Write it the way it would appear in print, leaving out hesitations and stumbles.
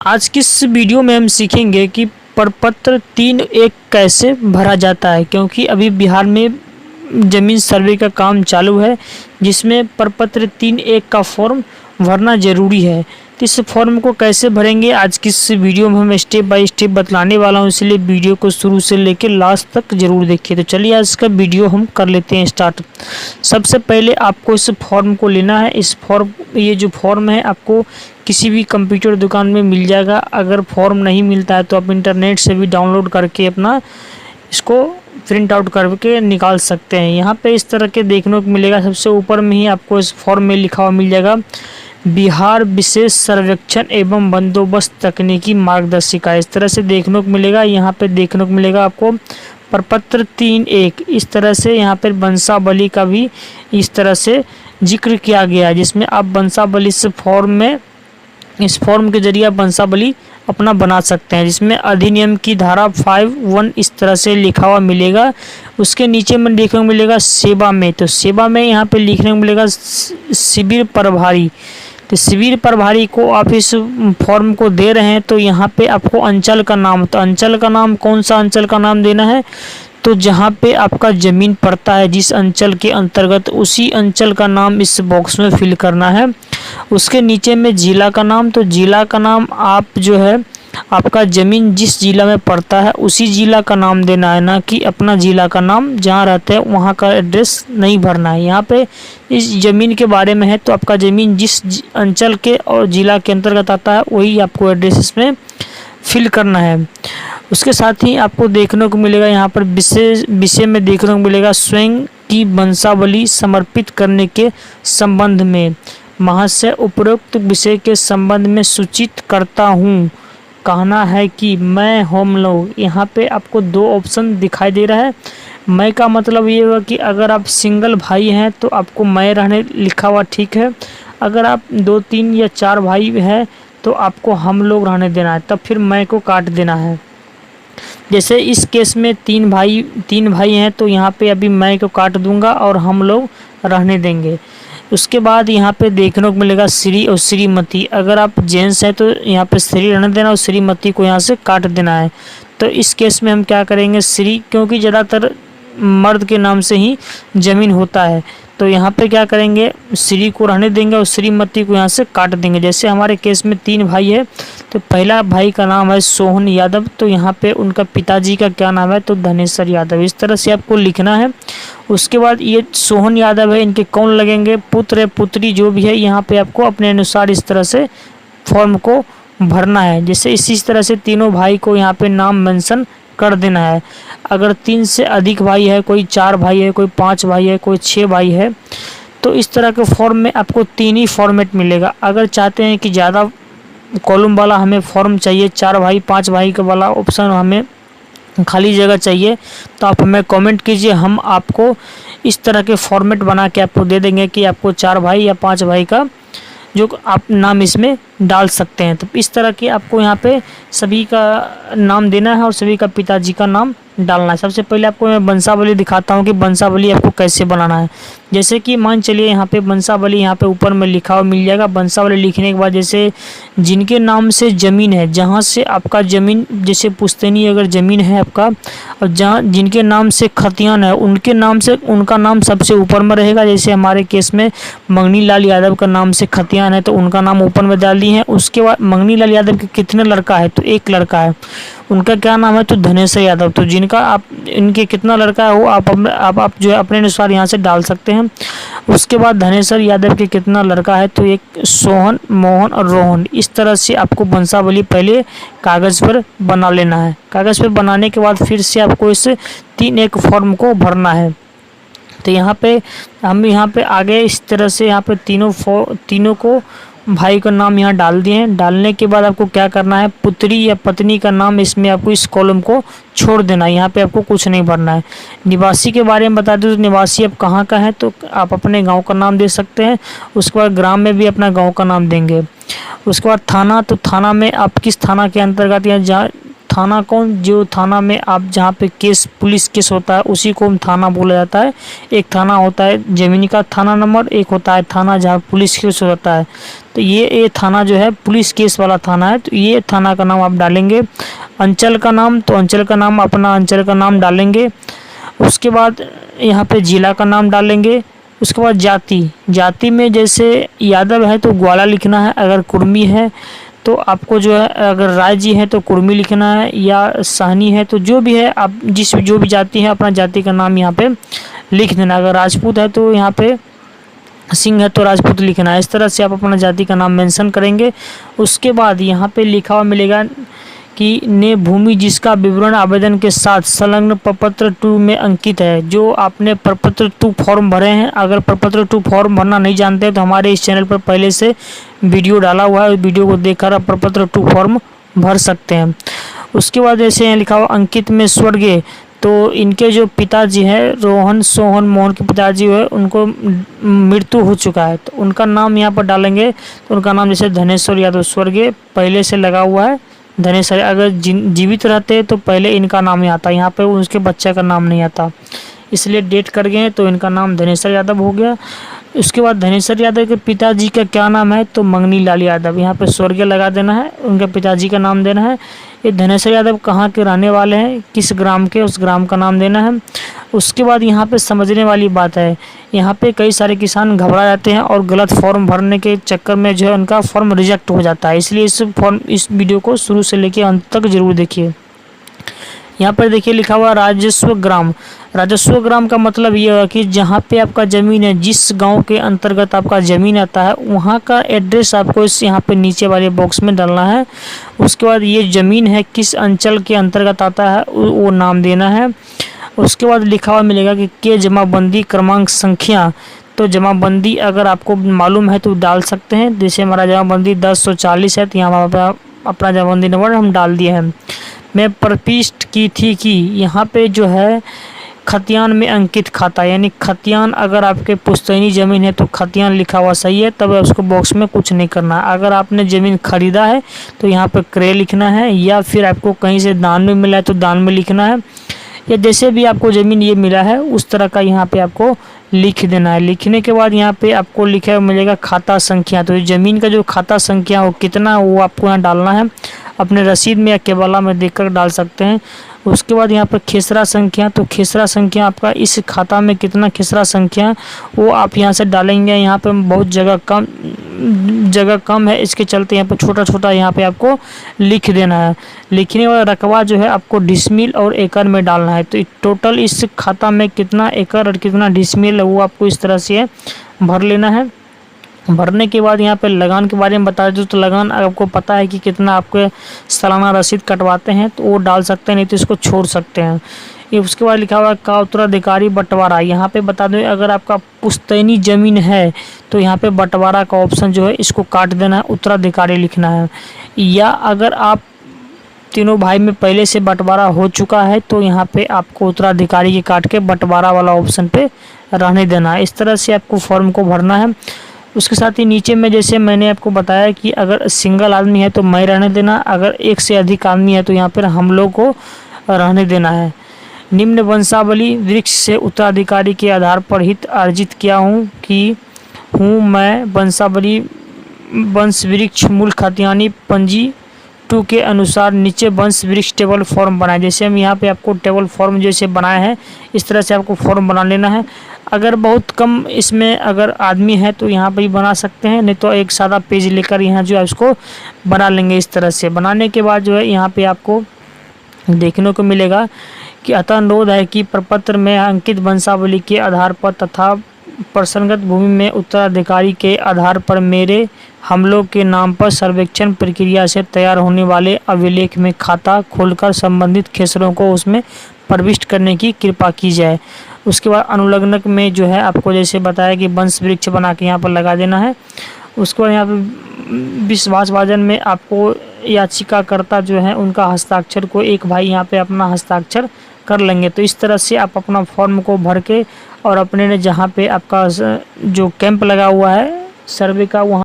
आज की इस वीडियो में हम सीखेंगे कि प्रपत्र 3(1) कैसे भरा जाता है, क्योंकि अभी बिहार में ज़मीन सर्वे का काम चालू है जिसमें प्रपत्र 3(1) का फॉर्म भरना ज़रूरी है। तो इस फॉर्म को कैसे भरेंगे आज की इस वीडियो में हम स्टेप बाय स्टेप बतलाने वाला हूं, इसलिए वीडियो को शुरू से लेकर लास्ट तक ज़रूर देखिए। तो चलिए आज का वीडियो हम कर लेते हैं स्टार्ट। सबसे पहले आपको इस फॉर्म को लेना है। ये जो फॉर्म है आपको किसी भी कंप्यूटर दुकान में मिल जाएगा। अगर फॉर्म नहीं मिलता है तो आप इंटरनेट से भी डाउनलोड करके अपना इसको प्रिंट आउट करके निकाल सकते हैं। यहाँ पे इस तरह के देखने को मिलेगा। सबसे ऊपर में ही आपको इस फॉर्म में लिखा हुआ मिल जाएगा बिहार विशेष सर्वेक्षण एवं बंदोबस्त तकनीकी मार्गदर्शिका। इस तरह से देखने को मिलेगा। यहाँ पे देखने को मिलेगा आपको प्रपत्र 3(1) इस तरह से यहाँ पर वंशावली का भी इस तरह से जिक्र किया गया है, जिसमें आप वंशावली से इस फॉर्म के जरिए आप वंशावली अपना बना सकते हैं, जिसमें अधिनियम की धारा 5(1) इस तरह से लिखा हुआ मिलेगा। उसके नीचे में देखने को मिलेगा सेवा में, तो सेवा में यहाँ पे लिखने को मिलेगा शिविर प्रभारी। तो शिविर प्रभारी को आप इस फॉर्म को दे रहे हैं तो यहाँ पे आपको अंचल का नाम, तो अंचल का नाम कौन सा अंचल का नाम देना है, तो जहाँ पे आपका ज़मीन पड़ता है जिस अंचल के अंतर्गत उसी अंचल का नाम इस बॉक्स में फिल करना है। उसके नीचे में जिला का नाम, तो जिला का नाम आप जो है आपका ज़मीन जिस जिला में पड़ता है उसी जिला का नाम देना है, ना कि अपना जिला का नाम जहाँ रहते हैं वहाँ का एड्रेस नहीं भरना है। यहाँ पे इस ज़मीन के बारे में है तो आपका ज़मीन जिस अंचल के और जिला के अंतर्गत आता है वही आपको एड्रेस इसमें फिल करना है। उसके साथ ही आपको देखने को मिलेगा यहाँ पर विषय में देखने को मिलेगा स्वयं की वंशावली समर्पित करने के संबंध में महाशय उपरोक्त विषय के संबंध में सूचित करता हूँ। कहना है कि मैं हम लोग, यहाँ पे आपको 2 ऑप्शन दिखाई दे रहा है। मैं का मतलब ये हुआ कि अगर आप सिंगल भाई हैं तो आपको मैं रहने लिखा हुआ ठीक है। अगर आप 2, 3 या 4 भाई हैं तो आपको हम लोग रहने देना है, तब फिर मैं को काट देना है। जैसे इस केस में 3 भाई हैं तो यहाँ पे अभी मैं को काट दूंगा और हम लोग रहने देंगे। उसके बाद यहाँ पे देखने को मिलेगा श्री और श्रीमती। अगर आप जेंट्स हैं तो यहाँ पे श्री रहने देना और श्रीमती को यहाँ से काट देना है। तो इस केस में हम क्या करेंगे श्री, क्योंकि ज़्यादातर मर्द के नाम से ही ज़मीन होता है, तो यहाँ पे क्या करेंगे श्री को रहने देंगे और श्रीमती को यहाँ से काट देंगे। जैसे हमारे केस में 3 भाई है तो पहला भाई का नाम है सोहन यादव, तो यहाँ पे उनका पिताजी का क्या नाम है, तो धनेश्वर यादव। इस तरह से आपको लिखना है। उसके बाद ये सोहन यादव है, इनके कौन लगेंगे, पुत्र पुत्री जो भी है, यहाँ पे आपको अपने अनुसार इस तरह से फॉर्म को भरना है। जैसे इसी तरह से तीनों भाई को यहाँ पे नाम मेंशन कर देना है। अगर 3 से अधिक भाई है, कोई 4 भाई है, कोई 5 भाई है, कोई 6 भाई है, तो इस तरह के फॉर्म में आपको 3 ही फॉर्मेट मिलेगा। अगर चाहते हैं कि ज़्यादा कॉलम वाला हमें फॉर्म चाहिए, 4 भाई 5 भाई का वाला ऑप्शन हमें खाली जगह चाहिए, तो आप हमें कमेंट कीजिए, हम आपको इस तरह के फॉर्मेट बना के आपको दे देंगे कि आपको 4 भाई या 5 भाई का जो आप नाम इसमें डाल सकते हैं। तो इस तरह के आपको यहाँ पे सभी का नाम देना है और सभी का पिताजी का नाम डालना है। सबसे पहले आपको मैं वंशावली दिखाता हूँ कि वंशावली आपको कैसे बनाना है। जैसे कि मान चलिए यहाँ पे वंशावली यहाँ पे ऊपर में लिखा हुआ मिल जाएगा। वंशावली लिखने के बाद जैसे जिनके नाम से ज़मीन है, जहाँ से आपका ज़मीन, जैसे पुश्तैनी अगर ज़मीन है आपका, और जहाँ जिनके नाम से खतियान है उनके नाम से उनका नाम सबसे ऊपर में रहेगा। जैसे हमारे केस में मंगनी लाल यादव का नाम से खतियान है तो उनका नाम ऊपर में डाल दिए हैं। उसके बाद मंगनी लाल यादव के कितने लड़का है, तो 1 लड़का है, उनका क्या नाम है, तो धनेश्वर यादव। तो जिनका आप इनके कितना लड़का है वो आप जो है अपने अनुसार यहाँ से डाल सकते हैं। उसके बाद धनेश्वर यादव के कितना लड़का है, तो एक सोहन, मोहन और रोहन। इस तरह से आपको वंशावली पहले कागज़ पर बना लेना है। कागज़ पर बनाने के बाद फिर से आपको इस 3(1) फॉर्म को भरना है। तो यहाँ पे हम आगे इस तरह से यहाँ पे तीनों को भाई का नाम यहाँ डाल दिए हैं। डालने के बाद आपको क्या करना है, पुत्री या पत्नी का नाम इसमें आपको इस कॉलम को छोड़ देना है। यहाँ पे आपको कुछ नहीं भरना है। निवासी के बारे में बता दूँ तो निवासी अब कहाँ का है, तो आप अपने गांव का नाम दे सकते हैं। उसके बाद ग्राम में भी अपना गांव का नाम देंगे। उसके बाद थाना, तो थाना में आप किस थाना के अंतर्गत या जहाँ थाना कौन, जो थाना में आप जहाँ पे पुलिस केस होता है उसी को थाना बोला जाता है। एक थाना होता है ज़मीन का थाना नंबर, एक होता है थाना जहाँ पुलिस केस होता है। तो तो ये थाना जो है पुलिस केस वाला थाना है, तो ये थाना का नाम आप डालेंगे। अंचल का नाम, तो अंचल का नाम अपना अंचल का नाम डालेंगे। उसके बाद यहाँ पे जिला का नाम डालेंगे। उसके बाद जाति में जैसे यादव है तो ग्वाला लिखना है, अगर कुर्मी है तो आपको जो है, अगर राय जी है तो कुर्मी लिखना है, या साहनी है तो जो भी है आप जो भी जाति है अपना जाति का नाम यहाँ पे लिख देना। अगर राजपूत है तो यहाँ पे सिंह है तो राजपूत लिखना है। इस तरह से आप अपना जाति का नाम मेंशन करेंगे। उसके बाद यहाँ पे लिखा हुआ मिलेगा कि ने भूमि जिसका विवरण आवेदन के साथ संलग्न प्रपत्र 2 में अंकित है। जो आपने प्रपत्र 2 फॉर्म भरे हैं, अगर प्रपत्र 2 फॉर्म भरना नहीं जानते हैं तो हमारे इस चैनल पर पहले से वीडियो डाला हुआ है, वीडियो को देखकर आप प्रपत्र 2 फॉर्म भर सकते हैं। उसके बाद जैसे यहाँ लिखा हुआ अंकित में स्वर्गीय, तो इनके जो पिताजी हैं रोहन सोहन मोहन के पिताजी हुए, उनको मृत्यु हो चुका है, तो उनका नाम यहाँ पर डालेंगे। तो उनका नाम जैसे धनेश्वर यादव, स्वर्गीय पहले से लगा हुआ है धनेश्वर। अगर जीवित रहते तो पहले इनका नाम ही आता, यहाँ पे उसके बच्चे का नाम नहीं आता, इसलिए डेट कर गए तो इनका नाम धनेश्वर यादव हो गया। उसके बाद धनेश्वर यादव के पिताजी का क्या नाम है, तो मंगनी लाल यादव, यहाँ पे स्वर्गीय लगा देना है, उनके पिताजी का नाम देना है। ये धनेश्वर यादव कहाँ के रहने वाले हैं, किस ग्राम के, उस ग्राम का नाम देना है। उसके बाद यहाँ पे समझने वाली बात है, यहाँ पे कई सारे किसान घबरा जाते हैं और गलत फॉर्म भरने के चक्कर में जो है उनका फॉर्म रिजेक्ट हो जाता है, इसलिए इस वीडियो को शुरू से लेकर अंत तक जरूर देखिए। यहाँ पर देखिए लिखा हुआ राजस्व ग्राम। राजस्व ग्राम का मतलब ये है कि जहाँ पे आपका ज़मीन है, जिस गांव के अंतर्गत आपका ज़मीन आता है, वहाँ का एड्रेस आपको इस यहाँ पे नीचे वाले बॉक्स में डालना है। उसके बाद ये ज़मीन है किस अंचल के अंतर्गत आता है वो नाम देना है। उसके बाद लिखा हुआ मिलेगा कि के जमाबंदी क्रमांक संख्या, तो जमाबंदी अगर आपको मालूम है तो डाल सकते हैं, जैसे हमारा जमाबंदी 1040 है तो यहाँ पर अपना जमाबंदी नंबर हम डाल दिए हैं। मैं प्रविष्ट की थी कि यहाँ पे जो है खतियान में अंकित खाता, यानी खतियान अगर आपके पुश्तैनी ज़मीन है तो खतियान लिखा हुआ सही है, तब उसको बॉक्स में कुछ नहीं करना है। अगर आपने ज़मीन खरीदा है तो यहाँ पे क्रय लिखना है, या फिर आपको कहीं से दान में मिला है तो दान में लिखना है, या जैसे भी आपको ज़मीन ये मिला है उस तरह का यहाँ पे आपको लिख देना है। लिखने के बाद यहाँ पे आपको लिखा मिलेगा खाता संख्या, तो ज़मीन का जो खाता संख्या हो कितना वो आपको यहाँ डालना है, अपने रसीद में या केवाला में देखकर डाल सकते हैं। उसके बाद यहाँ पर खेसरा संख्या, तो खेसरा संख्या आपका इस खाता में कितना खेसरा संख्या वो आप यहाँ से डालेंगे। यहाँ पे बहुत जगह कम है, इसके चलते यहाँ पे छोटा छोटा यहाँ पे आपको लिख देना है। लिखने वाला रकबा जो है आपको डिसमिल और एकड़ में डालना है, तो टोटल इस खाता में कितना एकड़ और कितना डिसमिल है वो आपको इस तरह से भर लेना है। भरने के बाद यहाँ पे लगान के बारे में बता दूँ तो लगान आपको पता है कि कितना आपके सालाना रसीद कटवाते हैं तो वो डाल सकते हैं, नहीं तो इसको छोड़ सकते हैं। ये उसके बाद लिखा हुआ है का उत्तराधिकारी बंटवारा, यहाँ पे बता दें अगर आपका पुश्तैनी ज़मीन है तो यहाँ पे बंटवारा का ऑप्शन जो है इसको काट देना है, उत्तराधिकारी लिखना है। या अगर आप तीनों भाई में पहले से बंटवारा हो चुका है तो यहाँ पे आपको उत्तराधिकारी के काट के बंटवारा वाला ऑप्शन पे रहने देना है। इस तरह से आपको फॉर्म को भरना है। उसके साथ ही नीचे में जैसे मैंने आपको बताया कि अगर सिंगल आदमी है तो मैं रहने देना, अगर एक से अधिक आदमी है तो यहाँ पर हम लोग को रहने देना है। निम्न वंशावली वृक्ष से उत्तराधिकारी के आधार पर हित अर्जित किया हूँ मैं वंशावली वंश वृक्ष मूल खतियानी पंजी 2 के अनुसार नीचे वंश वृक्ष टेबल फॉर्म बनाए। जैसे हम यहाँ पे आपको टेबल फॉर्म जैसे बनाए हैं इस तरह से आपको फॉर्म बना लेना है। अगर बहुत कम इसमें अगर आदमी है तो यहाँ पे ही बना सकते हैं, नहीं तो एक सादा पेज लेकर यहाँ जो है उसको बना लेंगे। इस तरह से बनाने के बाद जो है यहाँ पे आपको देखने को मिलेगा कि अतः अनुरोध है कि प्रपत्र में अंकित वंशावली के आधार पर तथा प्रसंगत भूमि में उत्तराधिकारी के आधार पर मेरे हम लोग के नाम पर सर्वेक्षण प्रक्रिया से तैयार होने वाले अभिलेख में खाता खोलकर संबंधित खेसरों को उसमें प्रविष्ट करने की कृपा की जाए। उसके बाद अनुलग्नक में जो है आपको जैसे बताया कि वंश वृक्ष बना के यहाँ पर लगा देना है। उसके बाद यहाँ पर विश्वासभाजन में आपको याचिकाकर्ता जो है उनका हस्ताक्षर को एक भाई यहाँ पे अपना हस्ताक्षर कर लेंगे। तो इस तरह से आप अपना फॉर्म को भर के और अपने ने जहाँ पे आपका जो कैंप लगा हुआ है सर्वे का वहाँ